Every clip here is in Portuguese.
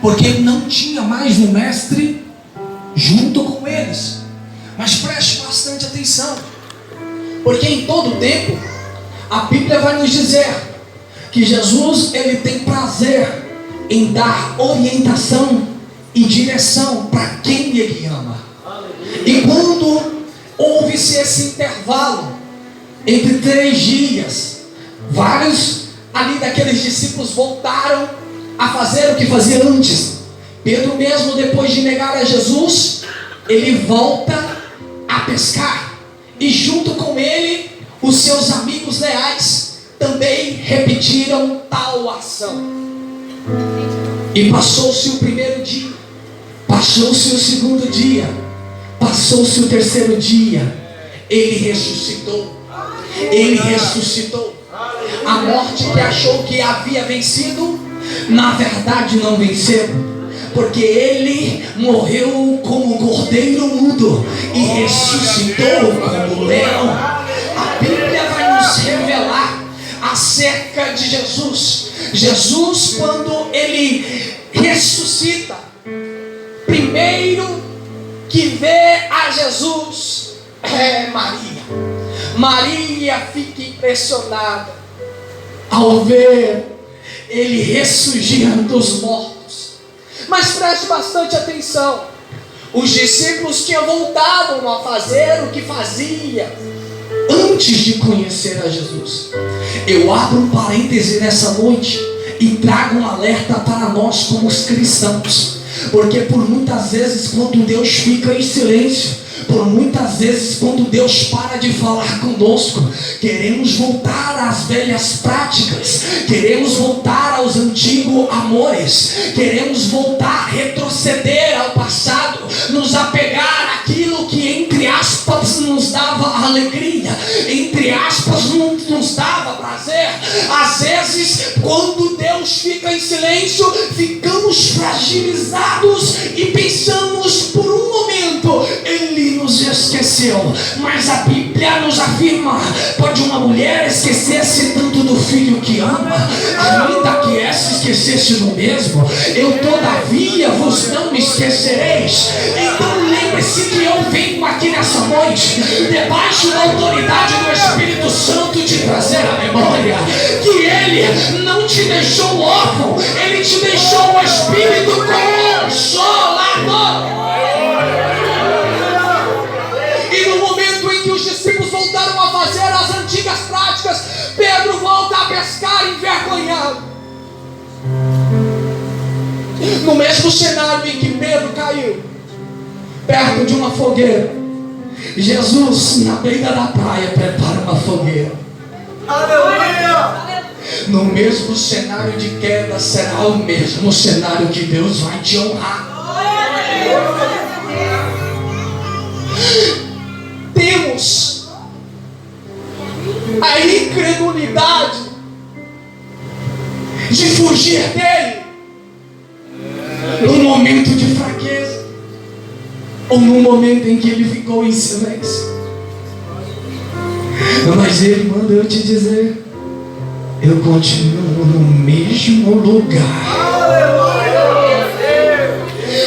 porque ele não tinha mais um mestre junto com eles. Mas preste bastante atenção, porque em todo tempo a Bíblia vai nos dizer que Jesus, ele tem prazer em dar orientação e direção para quem ele ama. E quando houve-se esse intervalo entre 3 dias, vários ali daqueles discípulos voltaram a fazer o que fazia antes. Pedro mesmo, depois de negar a Jesus, ele volta a pescar, e junto com ele os seus amigos leais também repetiram tal ação. E passou-se o primeiro dia, passou-se o segundo dia, passou-se o terceiro dia. Ele ressuscitou. Ele ressuscitou. A morte que achou que havia vencido, na verdade não venceu, porque ele morreu como cordeiro mudo e ressuscitou como leão. A Bíblia vai nos revelar acerca de Jesus. Jesus, quando ele ressuscita, primeiro que vê a Jesus é Maria. Maria fica impressionada ao ver ele ressurgir dos mortos. Mas preste bastante atenção, os discípulos tinham voltado a fazer o que fazia antes de conhecer a Jesus. Eu abro um parêntese nessa noite e trago um alerta para nós como os cristãos, porque por muitas vezes quando Deus fica em silêncio, por muitas vezes quando Deus para de falar conosco, queremos voltar às velhas práticas, queremos voltar aos antigos amores, queremos voltar, retroceder ao passado, nos apegar àquilo que entre aspas nos dava alegria, entre aspas nos dava prazer. Às vezes quando Deus fica em silêncio, ficamos fragilizados e pensamos por um momento, Ele nos esqueceu. Mas a Bíblia nos afirma: pode uma mulher esquecer-se tanto do filho que ama, ainda que essa esquecesse do mesmo, eu todavia vos não me esquecereis. Então lembre-se que eu venho aqui nessa noite, debaixo da autoridade do Espírito Santo, te trazer a memória que Ele não te deixou órfão, Ele te deixou o Espírito Consolador. Os discípulos voltaram a fazer as antigas práticas, Pedro volta a pescar envergonhado. No mesmo cenário em que Pedro caiu, perto de uma fogueira, Jesus, na beira da praia, prepara uma fogueira. Aleluia! No mesmo cenário de queda, será o mesmo cenário que Deus vai te honrar. Temos a incredulidade de fugir dele num momento de fraqueza, ou num momento em que ele ficou em silêncio. Mas ele manda eu te dizer: eu continuo no mesmo lugar.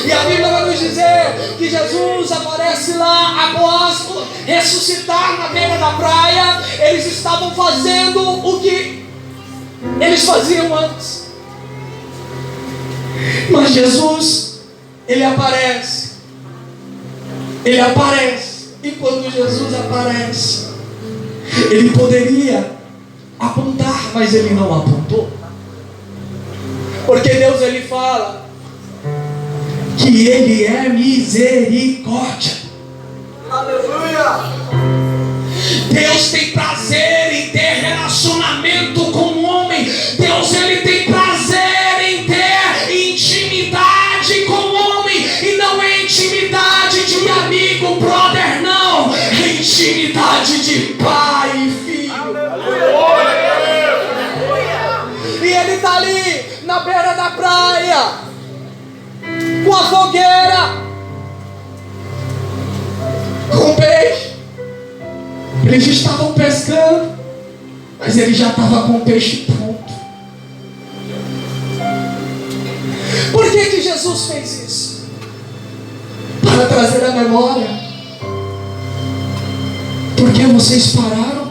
E a Bíblia vai nos dizer que Jesus aparece lá após ressuscitar na beira da praia. Eles estavam fazendo o que eles faziam antes. Mas Jesus, Ele aparece. Ele aparece. E quando Jesus aparece, Ele poderia apontar, mas Ele não apontou. Porque Deus, Ele fala que Ele é misericórdia. Aleluia! Deus tem prazer em ter relacionamento com o homem. Deus, Ele tem prazer em ter intimidade com o homem. E não é intimidade de amigo, brother, não. É intimidade de pai e filho. Aleluia! E Ele está ali na beira da praia, com a fogueira, com peixe. Eles estavam pescando, mas ele já estava com o peixe pronto. Por que que Jesus fez isso? Para trazer a memória. Por que vocês pararam?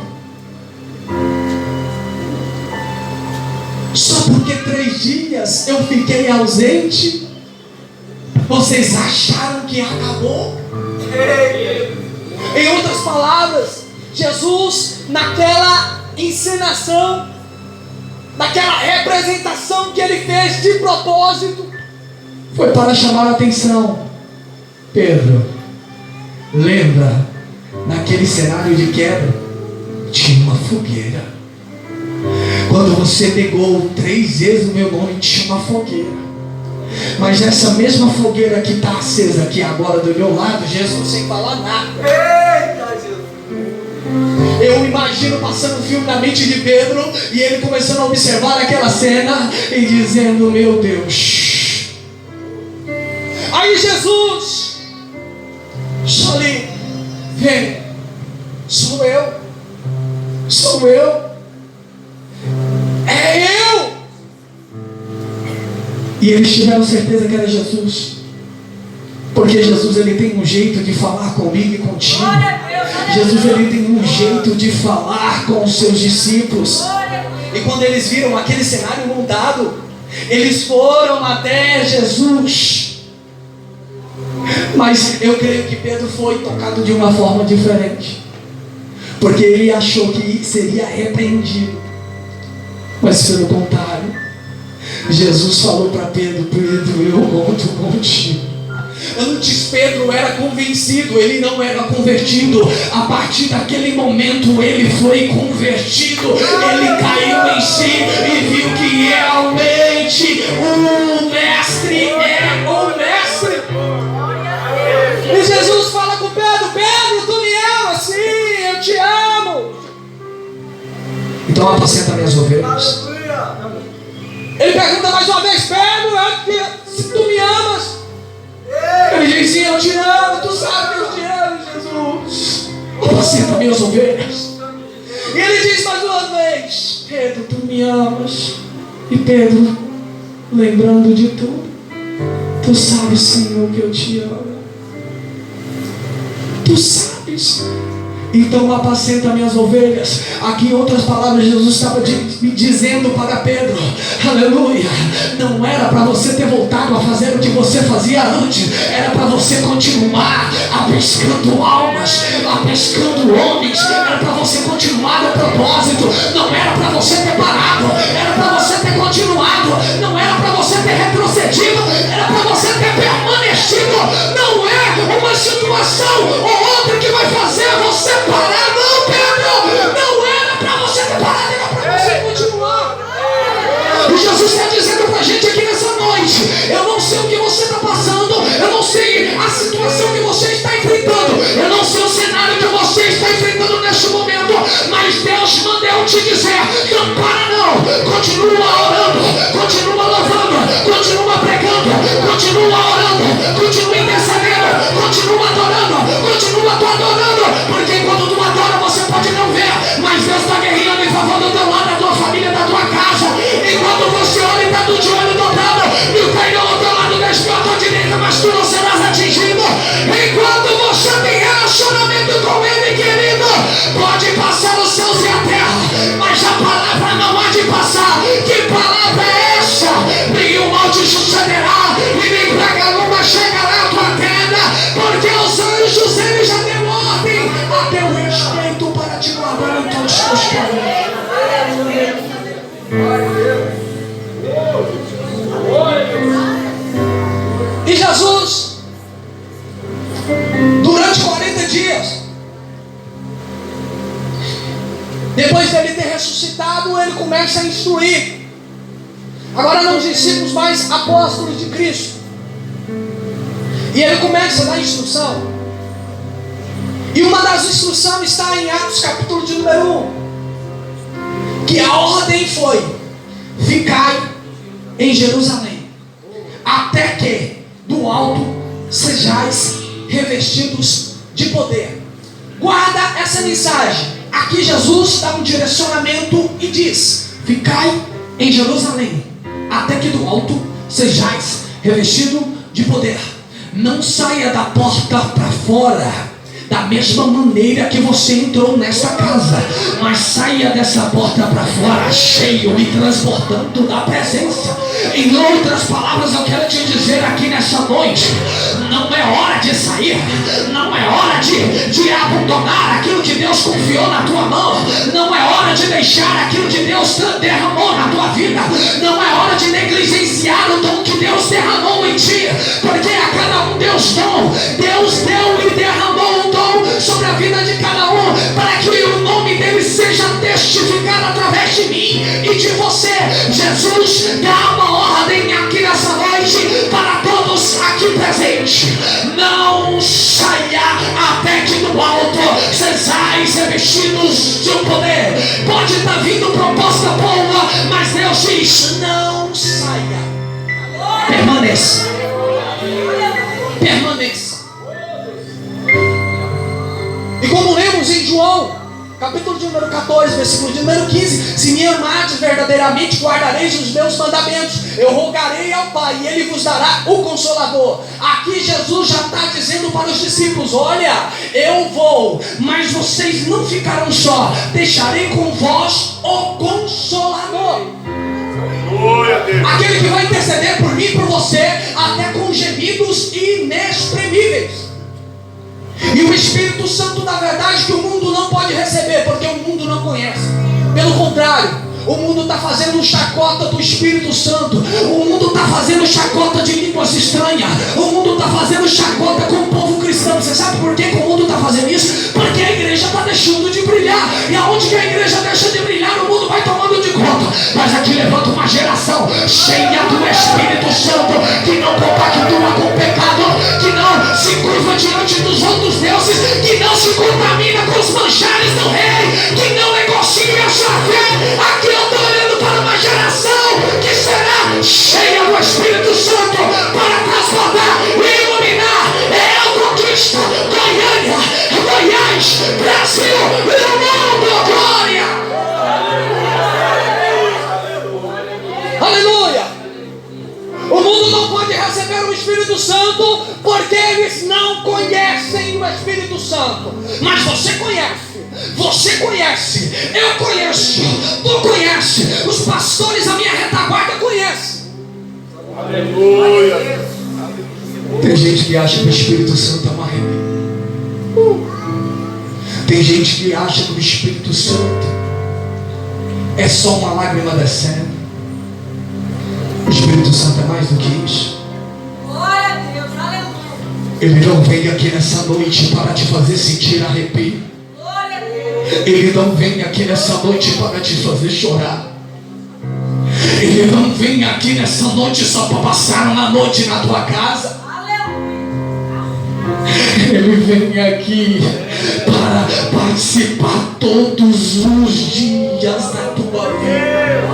Só porque 3 dias eu fiquei ausente? Vocês acharam que acabou? Em outras palavras, Jesus, naquela encenação, naquela representação que ele fez de propósito, foi para chamar a atenção. Pedro, lembra, naquele cenário de queda, tinha uma fogueira. Quando você negou 3 vezes o meu nome, tinha uma fogueira. Mas essa mesma fogueira que está acesa aqui agora do meu lado, Jesus sem falar nada. Eita, Jesus! Eu imagino passando um filme na mente de Pedro e ele começando a observar aquela cena e dizendo: meu Deus. Aí Jesus, só ali, vem, sou eu, é eu. E eles tiveram certeza que era Jesus, porque Jesus ele tem um jeito de falar comigo e contigo. Jesus ele tem um jeito de falar com os seus discípulos. E quando eles viram aquele cenário montado, eles foram até Jesus. Mas eu creio que Pedro foi tocado de uma forma diferente, porque ele achou que seria repreendido. Mas pelo contrário, Jesus falou para Pedro: Pedro, eu conto contigo. Antes Pedro era convencido, ele não era convertido. A partir daquele momento ele foi convertido. Ele caiu em si e viu que realmente o mestre é o mestre. E Jesus fala com Pedro: Pedro, tu me amas? Sim, eu te amo. Então apacenta minhas ovelhas. Ele pergunta mais uma vez: Pedro, se tu me amas? Ele diz: sim, eu te amo. Tu sabe que eu te amo, Jesus. Apacenta minhas ovelhas. E ele diz mais uma vez: Pedro, tu me amas? E Pedro, lembrando de tudo: tu sabes, Senhor, que eu te amo. Tu sabes. Então apacenta minhas ovelhas. Aqui em outras palavras, Jesus estava me dizendo para Pedro: aleluia, não era para você ter voltado a fazer o que você fazia antes. Era para você continuar pescando almas, pescando homens. Era para você continuar no propósito. Não era para você ter parado, era para você ter continuado. Não era para você ter retrocedido, era para você ter permanecido. Não é uma situação ou outra que vai fazer você parar, não, Pedro. Não era para você ter parado, era para você continuar. E Jesus está dizendo para a gente aqui nessa noite: eu não sei o que você está passando, eu não sei a situação que você está enfrentando, eu não sei o cenário que você está enfrentando neste momento, mas Deus manda eu te dizer: não para não, continua orando, continua louvando, continua pregando, continua orando, continua intercedendo, continua adorando, continua adorando, porque quando tu adora você pode não ver, mas Deus está guerreando em favor do teu lado, da tua família, da tua casa. Enquanto você olha e está do joelho dobrado, e o Caio ao teu lado desviou à tua direita, mas tu não serás atingido. Enquanto você tem relacionamento com Ele, querido, pode passar os céus e a terra, mas a palavra não há de passar. Que palavra é essa? Nenhum mal te sucederá, e nem praga alguma chegará à tua tenda, porque os anjos eles já deu ordem a teu respeito para te guardar em todos os teus caminhos. E Jesus, durante 40 dias, depois dele ter ressuscitado, ele começa a instruir. Agora não os discípulos, mas apóstolos de Cristo. E ele começa a dar instrução. E uma das instruções está em Atos capítulo de número 1. Que a ordem foi: ficai em Jerusalém, até que do alto sejais revestidos de poder. Guarda essa mensagem. Aqui Jesus dá um direcionamento e diz: ficai em Jerusalém, até que do alto sejais revestido de poder. Não saia da porta para fora da mesma maneira que você entrou nessa casa, mas saia dessa porta para fora cheio e transportando da presença. Em outras palavras, eu quero te dizer aqui nessa noite: não é hora de sair, não é hora de abandonar aquilo que Deus confiou na tua mão, não é hora de deixar aquilo que Deus derramou na tua vida, não é hora de negligenciar o dom que Deus derramou em ti, porque a cada um Deus deu e derramou um dom sobre a vida de cada um, para que o nome dele seja testificado através de mim e de você. Jesus dá uma ordem aqui nessa noite para todos aqui presentes: não saia até que do alto sejais revestidos de um poder. Pode estar vindo proposta boa, mas Deus diz: não saia, permaneça, permaneça. E como lemos em João, capítulo de número 14, versículo de número 15: se me amardes verdadeiramente, guardareis os meus mandamentos. Eu rogarei ao Pai e Ele vos dará o Consolador. Aqui Jesus já está dizendo para os discípulos: olha, eu vou, mas vocês não ficarão só. Deixarei com vós o Consolador, aquele que vai interceder por mim e por você, até com gemidos inexprimíveis. E o Espírito Santo, na verdade, que o mundo não pode receber, porque o mundo não conhece. Pelo contrário, o mundo está fazendo chacota do Espírito Santo. O mundo está fazendo chacota de línguas estranhas. O mundo está fazendo chacota com o povo cristão. Você sabe por que o mundo está fazendo isso? Porque a igreja está deixando de brilhar. E aonde que a igreja deixa de brilhar, o mundo vai tomando de conta. Mas aqui levanta uma geração cheia do Espírito Santo, que não compactua com o pecado, que não se curva diante dos outros deuses, que não se contamina com os manchares do rei, que não negocia a sua fé. Aqui eu estou olhando para uma geração que será cheia do Espírito Santo para transformar e iluminar. É o Conquista, Goiânia, Goiás, Brasil e o mundo. Glória! Aleluia! O mundo não pode receber o Espírito Santo porque eles não conhecem o Espírito Santo. Mas você conhece. Você conhece, eu conheço, tu conhece, os pastores da minha retaguarda conhecem. Aleluia. Tem gente que acha que o Espírito Santo é uma arrepio. Tem gente que acha que o Espírito Santo é só uma lágrima descendo. O Espírito Santo é mais do que isso. Glória a Deus, aleluia. Ele não vem aqui nessa noite para te fazer sentir arrepio. Ele não vem aqui nessa noite para te fazer chorar. Ele não vem aqui nessa noite só para passar uma noite na tua casa. Ele vem aqui para participar todos os dias da tua vida.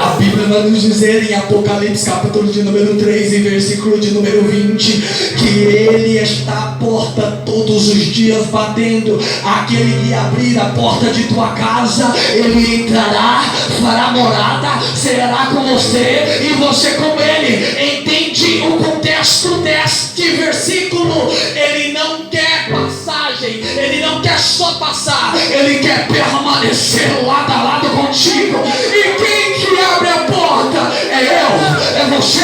A Bíblia vai nos dizer em Apocalipse capítulo de número 3 e versículo de número 20 que Ele está à porta todos os dias batendo. Aquele que abrir a porta de tua casa, Ele entrará, fará morada, será com você e você com Ele. Entende o contexto deste versículo? Ele não quer passagem, Ele não quer só passar, Ele quer permanecer lado a lado contigo. E quem que abre a porta? É eu, é você,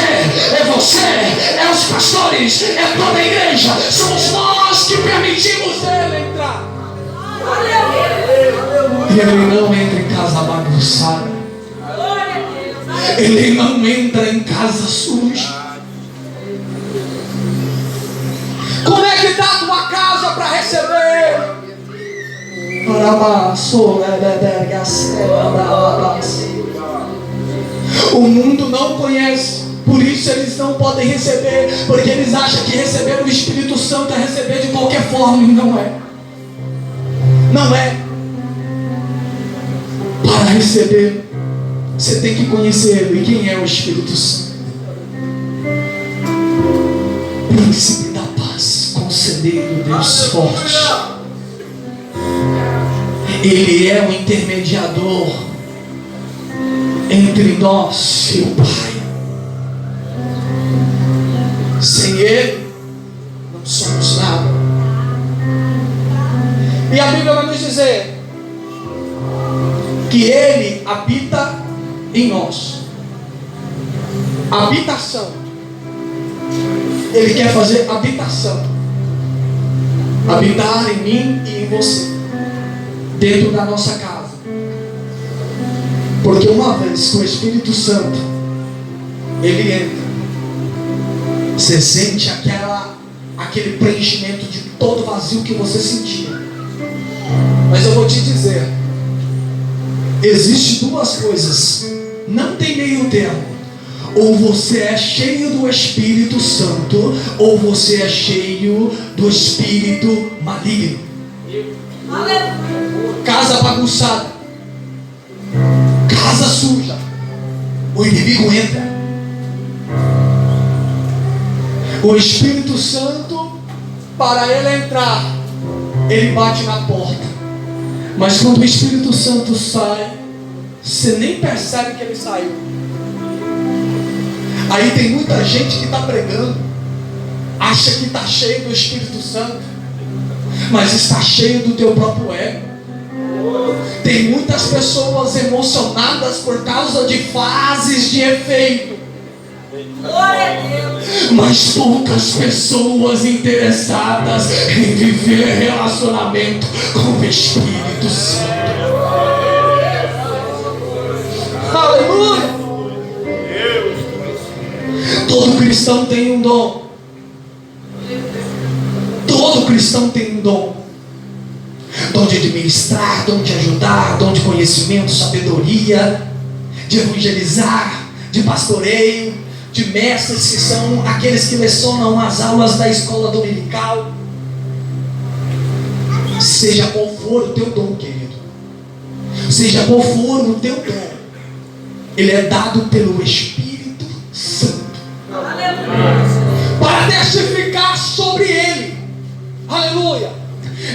é os pastores, é toda a igreja. Somos nós que permitimos Ele entrar. E Ele não entra em casa bagunçada, Ele não entra em casa suja. Como é que está a tua casa para receber? O mundo não conhece, por isso eles não podem receber, porque eles acham que receber o Espírito Santo é receber de qualquer forma, e não é. Não é. Para receber, você tem que conhecer Ele. E quem é o Espírito Santo? Príncipe da paz, conselheiro, Deus forte. Ele é o intermediador entre nós e o Pai. Sem Ele, não somos nada. E a Bíblia vai nos dizer que Ele habita em nós. Habitação. Ele quer fazer habitação. Habitar em mim e em você, dentro da nossa casa. Porque uma vez que o Espírito Santo Ele entra, você sente aquele preenchimento de todo vazio que você sentia. Mas eu vou te dizer, existem duas coisas, não tem meio termo. Ou você é cheio do Espírito Santo, ou você é cheio do Espírito maligno. Casa bagunçada, casa suja, o inimigo entra. O Espírito Santo, para ele entrar, ele bate na porta. Mas quando o Espírito Santo sai, você nem percebe que ele saiu. Aí tem muita gente que está pregando, acha que está cheio do Espírito Santo, mas está cheio do teu próprio ego. Tem muitas pessoas emocionadas por causa de fases de efeito, mas poucas pessoas interessadas em viver relacionamento com o Espírito Santo. Aleluia! Todo cristão tem um dom. Todo cristão tem um dom. Dom de administrar, dom de ajudar, dom de conhecimento, sabedoria, de evangelizar, de pastoreio, de mestres, que são aqueles que lecionam as aulas da escola dominical. Seja qual for o teu dom, querido, seja qual for o teu dom, ele é dado pelo Espírito Santo para testificar sobre ele. Aleluia.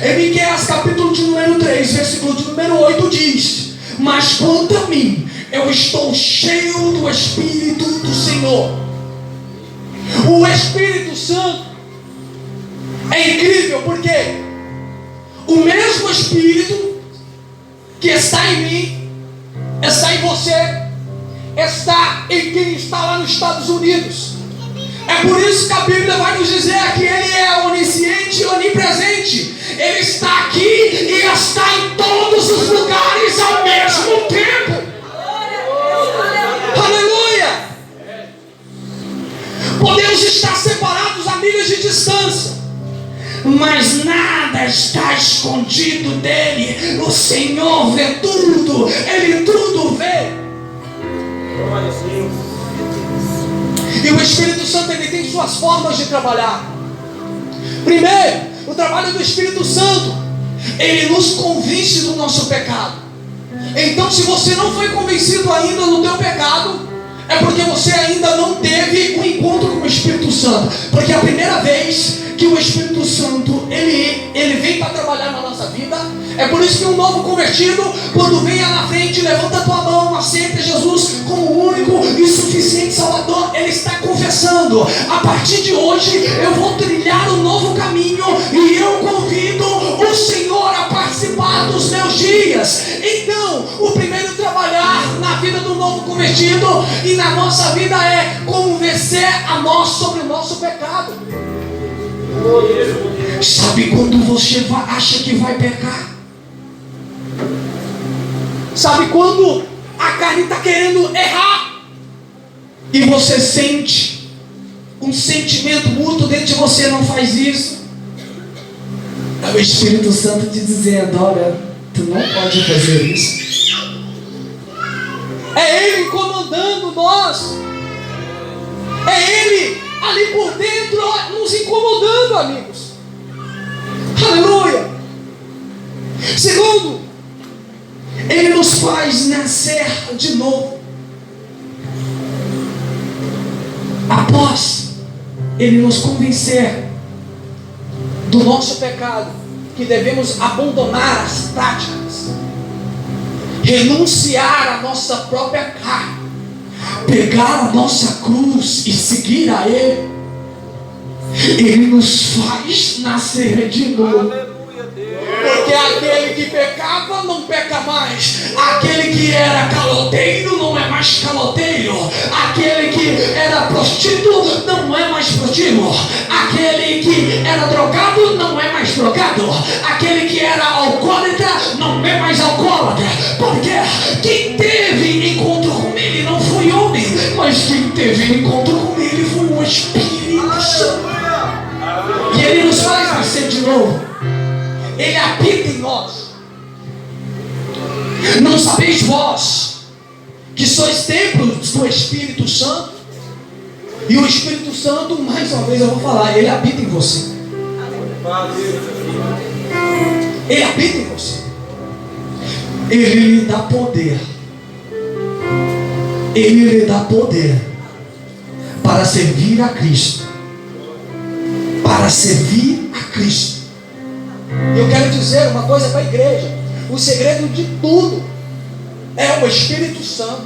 Em Miqueias capítulo de número 3, versículo de número 8 diz: mas quanto a mim, eu estou cheio do Espírito do Senhor. O Espírito Santo é incrível, porque o mesmo Espírito que está em mim, está em você, está em quem está lá nos Estados Unidos. É por isso que a Bíblia vai nos dizer que Ele é onisciente e onipresente. Ele está aqui e está em todos os lugares ao mesmo tempo. Aleluia! Podemos estar separados a milhas de distância, mas nada está escondido dele. O Senhor vê tudo, Ele tudo vê. E o Espírito Santo, ele tem suas formas de trabalhar. Primeiro, o trabalho do Espírito Santo, ele nos convence do nosso pecado. Então, se você não foi convencido ainda do teu pecado, é porque você ainda não teve um encontro com o Espírito Santo. Porque a primeira vez que o Espírito Santo ele vem para trabalhar na nossa vida, é por isso que um novo convertido, quando vem na frente, levanta a tua mão, aceita Jesus como o único e suficiente Salvador, ele está confessando: a partir de hoje eu vou trilhar um novo caminho e eu convido o Senhor a participar dos meus dias. Então, o primeiro trabalhar na vida do novo convertido e na nossa vida é convencer a nós sobre o nosso pecado. Sabe quando você acha que vai pecar? Sabe quando a carne está querendo errar e você sente um sentimento mútuo dentro de você: não faz isso. É o Espírito Santo te dizendo: olha, tu não pode fazer isso. É Ele incomodando nós. É Ele ali por dentro nos incomodando, amigos. Aleluia. Segundo, Ele nos faz nascer de novo. Após Ele nos convencer do nosso pecado, que devemos abandonar as práticas, renunciar à nossa própria carne, pegar a nossa cruz e seguir a Ele. Ele nos faz nascer de novo. Porque aquele que pecava não peca mais. Aquele que era caloteiro não é mais caloteiro. Aquele que era prostituto não é mais prostituto. Aquele que era drogado não é mais drogado. Aquele que era alcoólatra não é mais alcoólatra. Porque quem teve encontro com ele não foi homem, mas quem teve encontro com ele foi o Espírito Santo. E ele nos faz nascer de novo. Ele habita em nós. Não sabeis vós que sois templos do Espírito Santo? E o Espírito Santo, mais uma vez eu vou falar, ele habita em você. Ele habita em você. Ele lhe dá poder. Ele lhe dá poder para servir a Cristo. Para servir a Cristo. Eu quero dizer uma coisa para a igreja: o segredo de tudo é o Espírito Santo.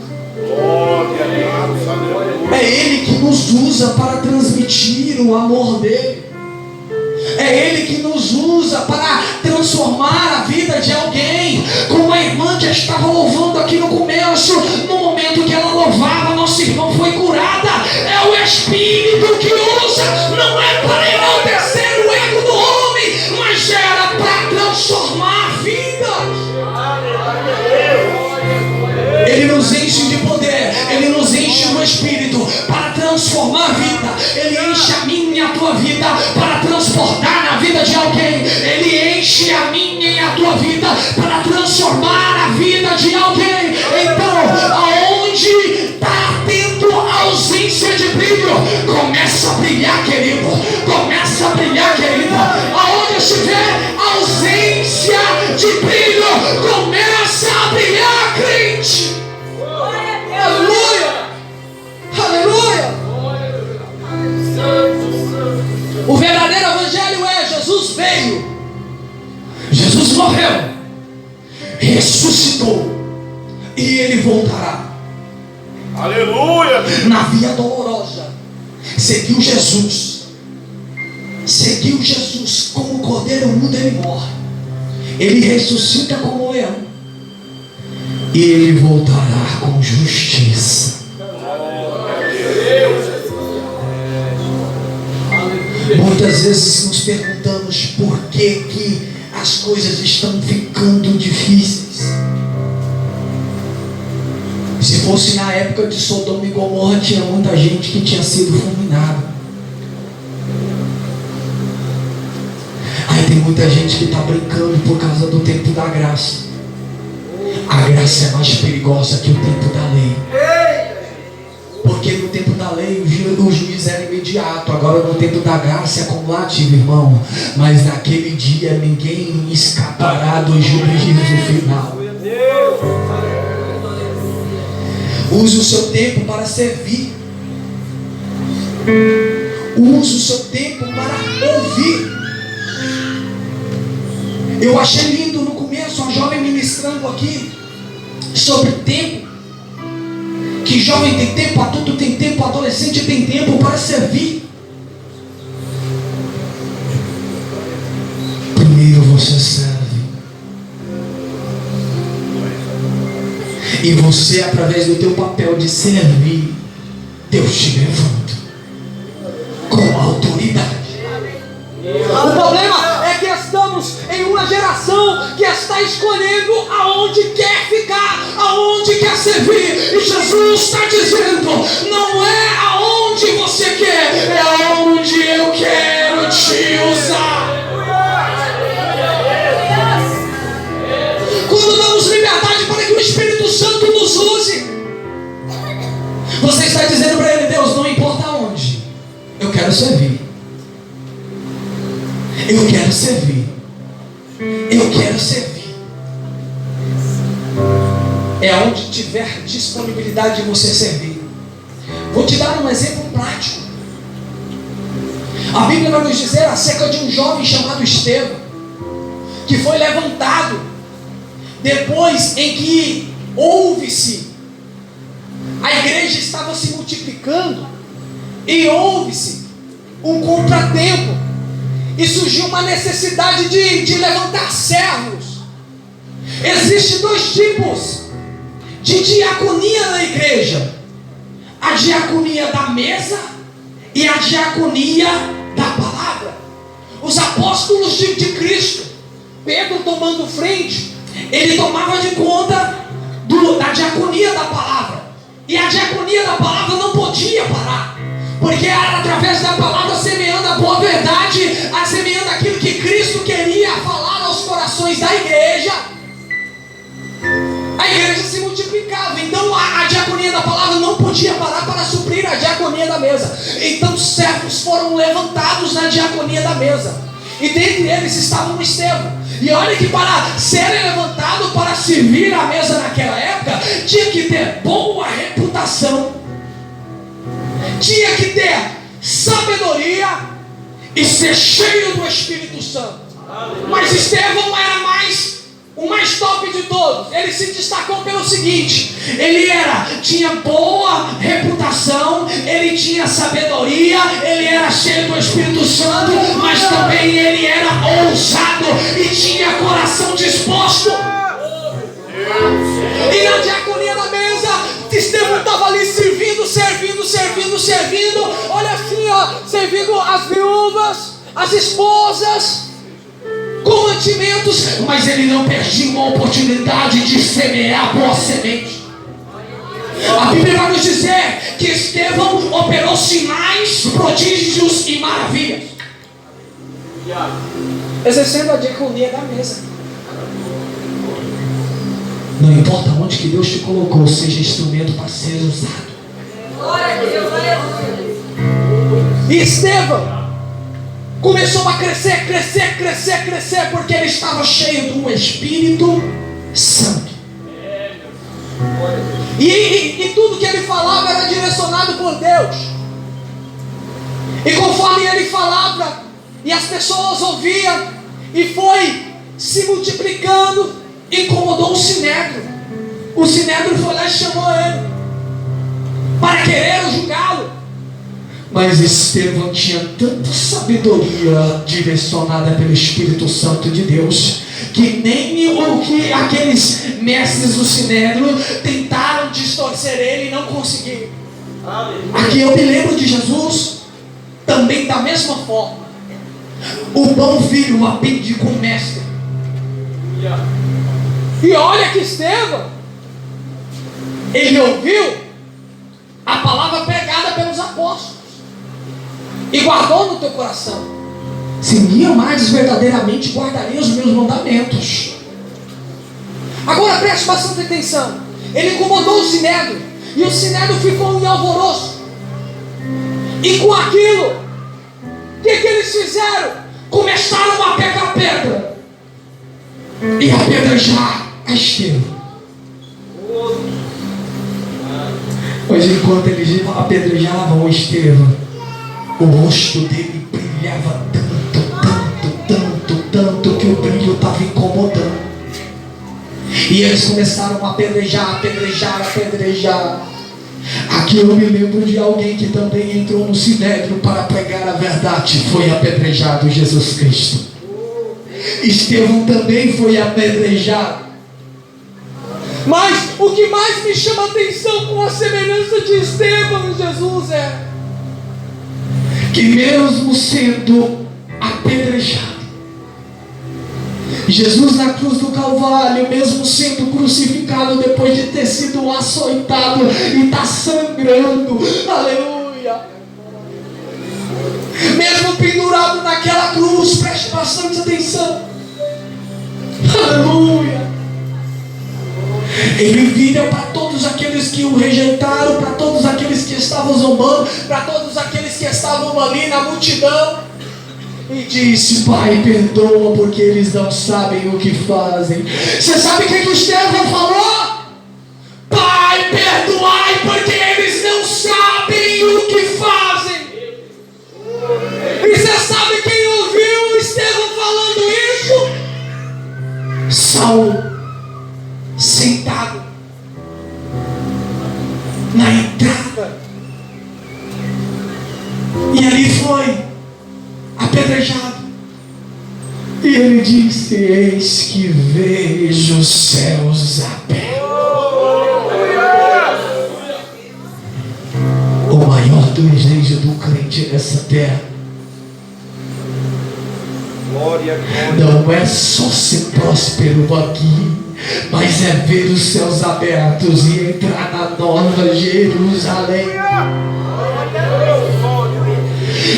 É Ele que nos usa para transmitir o amor dele. É Ele que nos usa para transformar a vida de alguém. Como a irmã que estava louvando aqui no começo, no momento que ela louvava, nosso irmão foi curada. É o Espírito que usa, não é para enaltecer o ego do homem, mas era para transformar vidas. Ele nos enche de poder, Ele nos enche do Espírito para transformar a vida. Ele enche a minha e a tua vida para transportar na vida de alguém. Ele enche a minha e a tua vida para transformar a vida de alguém. Então, aonde está tendo ausência de brilho, começa a brilhar, querido. Começa a brilhar, querida. Aonde estiver ausência de brilho, começa a brilhar, crente. Aleluia! Aleluia! O verdadeiro evangelho é: Jesus veio, Jesus morreu, ressuscitou e Ele voltará. Aleluia! Na via dolorosa, seguiu Jesus, como o cordeiro mudo. Ele morre, Ele ressuscita como leão e Ele voltará com justiça. Muitas vezes nos perguntamos por que as coisas estão ficando difíceis. Se fosse na época de Sodoma e Gomorra, tinha muita gente que tinha sido fulminada. Aí tem muita gente que está brincando por causa do tempo da graça. A graça é mais perigosa que o tempo da lei. Porque no tempo da lei o juiz era imediato. Agora no tempo da graça é acumulativo, irmão. Mas naquele dia ninguém escapará do juízo final. Use o seu tempo para servir. Use o seu tempo para ouvir. Eu achei lindo no começo uma jovem ministrando aqui sobre tempo. Que jovem tem tempo, adulto tem tempo, adolescente tem tempo para servir. Primeiro você serve. E você, através do teu papel de servir, Deus te levanta com autoridade. O problema é que estamos em uma geração que está escolhendo aonde quer ficar, aonde quer servir. E Jesus está dizendo: não é aonde você quer, é aonde eu quero te usar. Quando damos liberdade para que o Espírito Santo nos use, você está dizendo para Ele: Deus, não importa aonde, eu quero servir. Eu quero servir. Eu quero servir. É onde tiver disponibilidade de você servir. Vou te dar um exemplo prático. A Bíblia vai nos dizer acerca de um jovem chamado Estevão, que foi levantado depois em que ouve-se, a igreja estava se multiplicando, e ouve-se um contratempo e surgiu uma necessidade de levantar servos. Existem dois tipos de diaconia na igreja: a diaconia da mesa e a diaconia da palavra. Os apóstolos de Cristo, Pedro tomando frente, ele tomava de conta da diaconia da palavra. E a diaconia da palavra não podia parar, porque era através da palavra, semeando a boa verdade, semeando aquilo que Cristo queria falar aos corações da igreja, a igreja se multiplicava. Então a diaconia da palavra não podia parar para suprir a diaconia da mesa. Então servos foram levantados na diaconia da mesa, e dentre eles estava um Estevão. E olha que para serem levantados para servir a mesa naquela época, tinha que ter boa reputação, tinha que ter sabedoria e ser cheio do Espírito Santo. Mas Estevão era o mais top de todos. Ele se destacou pelo seguinte: ele tinha boa reputação, ele tinha sabedoria, ele era cheio do Espírito Santo, mas também ele era ousado e tinha coração disposto. E na diaconia da mesa, Estevão estava ali servindo. Olha assim, servindo as viúvas, as esposas, com mantimentos, mas ele não perdia uma oportunidade de semear boa semente. A Bíblia vai nos dizer que Estevão operou sinais, prodígios e maravilhas, exercendo a diaconia da mesa. Não importa onde que Deus te colocou, seja instrumento para ser usado. Glória a Deus, aleluia. E Estevão começou a crescer, porque ele estava cheio do Espírito Santo. E tudo que ele falava era direcionado por Deus. E conforme ele falava, e as pessoas ouviam, e foi se multiplicando, incomodou o Sinédrio. O Sinédrio foi lá e chamou ele para querer julgá-lo. Mas Estevão tinha tanta sabedoria direcionada pelo Espírito Santo de Deus, que nem o que aqueles mestres do Sinédrio tentaram distorcer ele e não conseguiram. Aqui eu me lembro de Jesus também da mesma forma. O bom filho aprende com o mestre. E olha que Estevão, ele ouviu a palavra pregada pelos apóstolos e guardou no teu coração. Se me amares verdadeiramente, guardarei os meus mandamentos. Agora preste bastante atenção. Ele incomodou o Sinédrio, e o Sinédrio ficou em alvoroço. E com aquilo, o que eles fizeram? Começaram a pegar pedra e apedrejar a Estevão. Mas enquanto eles apedrejavam o Estevão, o rosto dele brilhava tanto que o brilho estava incomodando. E eles começaram a apedrejar. Aqui eu me lembro de alguém que também entrou no Sinédrio para pregar a verdade. Foi apedrejado, Jesus Cristo. Estevão também foi apedrejado. Mas o que mais me chama a atenção com a semelhança de Estevão e Jesus é que mesmo sendo apedrejado, Jesus na cruz do Calvário, mesmo sendo crucificado, depois de ter sido açoitado e está sangrando, aleluia, mesmo pendurado naquela cruz, preste bastante atenção, aleluia, ele vira para todos aqueles que o rejeitaram, para todos aqueles que estavam zombando, para todos aqueles que estavam ali na multidão, e disse: Pai, perdoa, porque eles não sabem o que fazem. Você sabe o que Estevão falou? Pai, perdoai, porque eles não sabem o que fazem. E você sabe quem ouviu Estevão falando isso? Saulo, sentado na entrada. E ali foi apedrejado. E ele disse: eis que vejo os céus abertos. O maior desejo do crente nessa terra não é só ser próspero aqui, mas é ver os céus abertos e entrar na nova Jerusalém.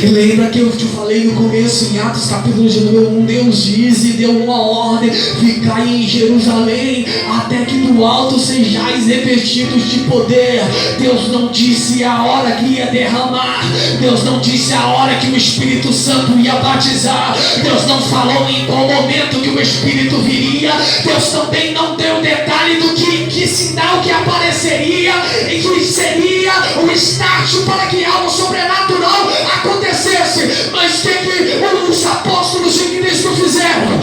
Lembra que eu te falei no começo, em Atos capítulo de número 1, Deus diz e deu uma ordem: ficai em Jerusalém até que do alto sejais revestidos de poder. Deus não disse a hora que ia derramar, Deus não disse a hora que o Espírito Santo ia batizar, Deus não falou em qual momento que o Espírito viria, Deus também não deu detalhe do que sinal que apareceria e que seria o start para que algo sobrenatural acontecesse. Mas o que os apóstolos de Cristo fizeram?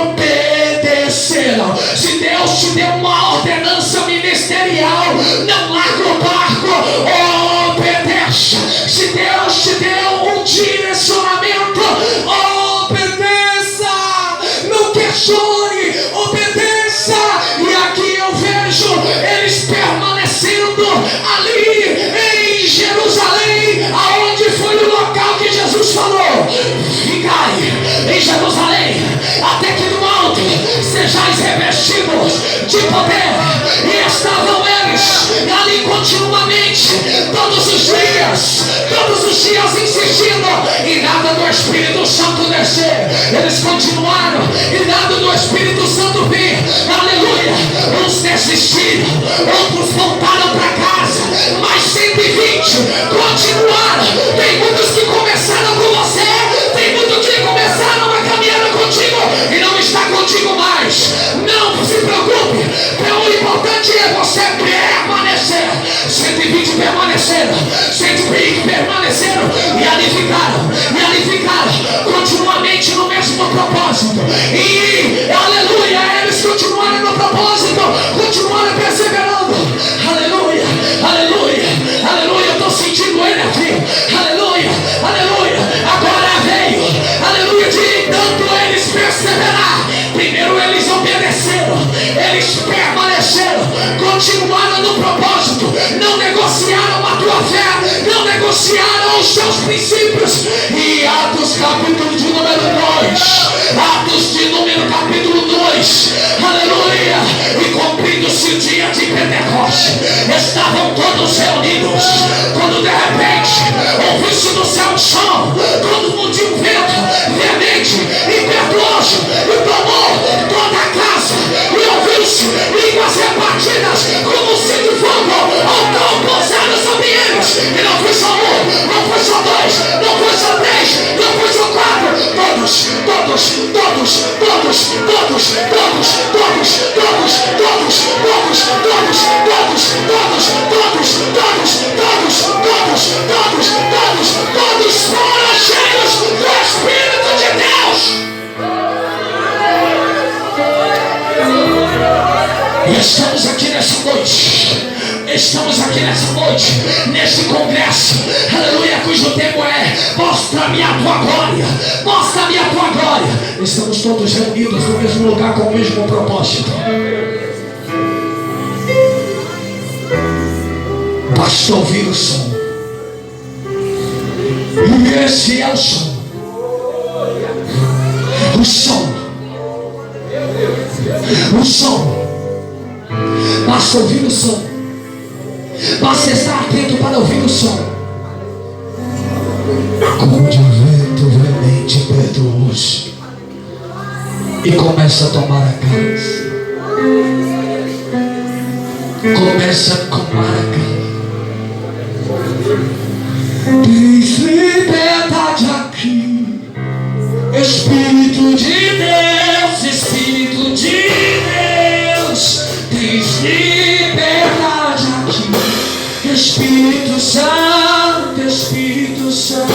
Obedeceram. Se Deus te deu uma ordenança ministerial, não larga o barco, obedeça. Se Deus te deu um direcionamento, obedeça. Não questione, obedeça. E aqui eu vejo eles permanecendo ali em Jerusalém, aonde foi o local que Jesus falou: ficai em Jerusalém até que no alto sejais revestidos de poder. E estavam eles ali continuamente, todos os dias insistindo, e nada do Espírito Santo descer. Eles continuaram, e nada do Espírito Santo vir. Aleluia. Uns desistiram, outros voltaram para casa, mas 120 continuaram. Tem muitos que começaram com você, tem muitos que começaram a caminhada contigo e não está contigo mais. Não se preocupe, o importante é você permanecer. 120 permaneceram, 120 permaneceram, e ali ficaram continuamente no mesmo propósito. E aleluia, eles continuaram no propósito, continuaram perseverando. Aleluia, aleluia, aleluia. Eu estou sentindo ele aqui. Aleluia, aleluia. Agora veio, aleluia, de tanto eles perseverar. Primeiro eles obedeceram, eles permaneceram, continuaram no propósito, não negociaram a tua fé, não negociaram os seus princípios. E Atos capítulo de número 2, Atos de número capítulo 2, aleluia. E cumprindo-se o dia de Pentecoste, estavam todos reunidos, quando de repente ouviu-se do céu um som, todo mundo de um vento veemente, impetuoso, e tomou toda a casa, e ouviu-se línguas repartidas como se de fogo, ao tão pousado sobre eles. E não foi só um, não foi só dois, não foi só três, não foi só quatro, todos foram cheios do Espírito de Deus. E estamos aqui nessa noite, nesse congresso, aleluia, cujo tema é: mostra-me a tua glória, mostra-me a tua glória. Estamos todos reunidos no mesmo lugar, com o mesmo propósito. Basta ouvir o som, e esse é o som. O som. Basta ouvir o som. Basta estar atento para ouvir o som. Como de um vento veemente impetuoso, e começa a tomar a casa. Começa a tomar a casa. Tens liberdade aqui, Espírito de Deus, Espírito de Deus. Tens liberdade aqui, Espírito Santo, Espírito Santo.